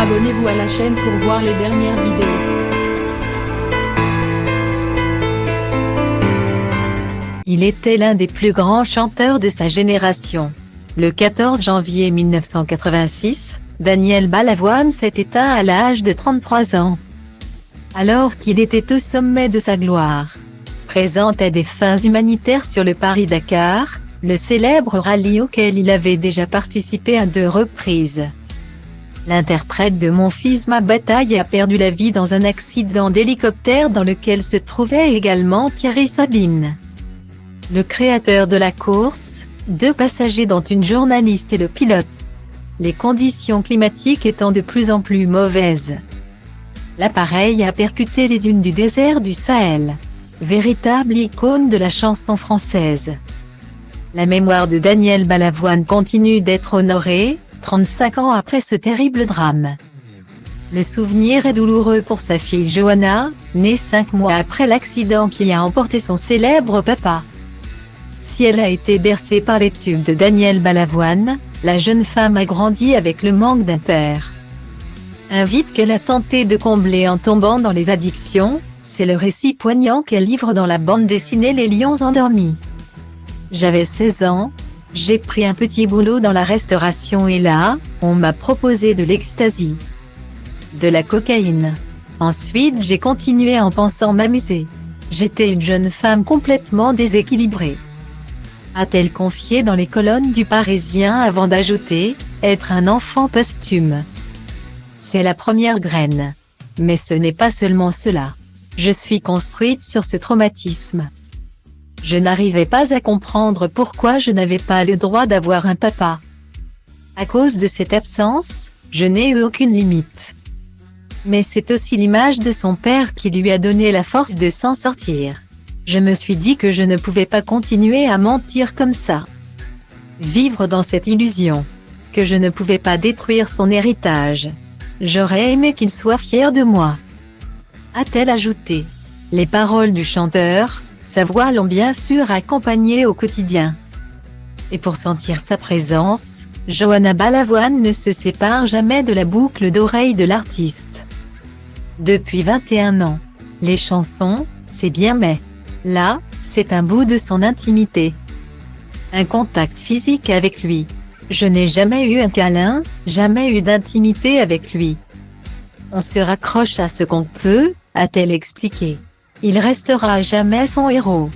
Abonnez-vous à la chaîne pour voir les dernières vidéos. Il était l'un des plus grands chanteurs de sa génération. Le 14 janvier 1986, Daniel Balavoine s'est éteint à l'âge de 33 ans. Alors qu'il était au sommet de sa gloire. Présent à des fins humanitaires sur le Paris-Dakar, le célèbre rallye auquel il avait déjà participé à 2 reprises. L'interprète de Mon fils ma bataille a perdu la vie dans un accident d'hélicoptère dans lequel se trouvait également Thierry Sabine. Le créateur de la course, 2 passagers dont une journaliste et le pilote. Les conditions climatiques étant de plus en plus mauvaises. L'appareil a percuté les dunes du désert du Sahel. Véritable icône de la chanson française. La mémoire de Daniel Balavoine continue d'être honorée, 35 ans après ce terrible drame. Le souvenir est douloureux pour sa fille Johanna, née 5 mois après l'accident qui a emporté son célèbre papa. Si elle a été bercée par les tubes de Daniel Balavoine, la jeune femme a grandi avec le manque d'un père. Un vide qu'elle a tenté de combler en tombant dans les addictions, c'est le récit poignant qu'elle livre dans la bande dessinée Les Lions endormis. J'avais 16 ans, j'ai pris un petit boulot dans la restauration et là, on m'a proposé de l'ecstasy. De la cocaïne. Ensuite j'ai continué en pensant m'amuser. J'étais une jeune femme complètement déséquilibrée. A-t-elle confié dans les colonnes du Parisien avant d'ajouter, être un enfant posthume. C'est la première graine. Mais ce n'est pas seulement cela. Je suis construite sur ce traumatisme. Je n'arrivais pas à comprendre pourquoi je n'avais pas le droit d'avoir un papa. À cause de cette absence, je n'ai eu aucune limite. Mais c'est aussi l'image de son père qui lui a donné la force de s'en sortir. Je me suis dit que je ne pouvais pas continuer à mentir comme ça. Vivre dans cette illusion. Que je ne pouvais pas détruire son héritage. J'aurais aimé qu'il soit fier de moi. A-t-elle ajouté. Les paroles du chanteur, sa voix l'ont bien sûr accompagné au quotidien. Et pour sentir sa présence, Johanna Balavoine ne se sépare jamais de la boucle d'oreille de l'artiste. Depuis 21 ans, les chansons, c'est bien mais là, c'est un bout de son intimité. Un contact physique avec lui. Je n'ai jamais eu un câlin, jamais eu d'intimité avec lui. On se raccroche à ce qu'on peut, a-t-elle expliqué. Il restera à jamais son héros.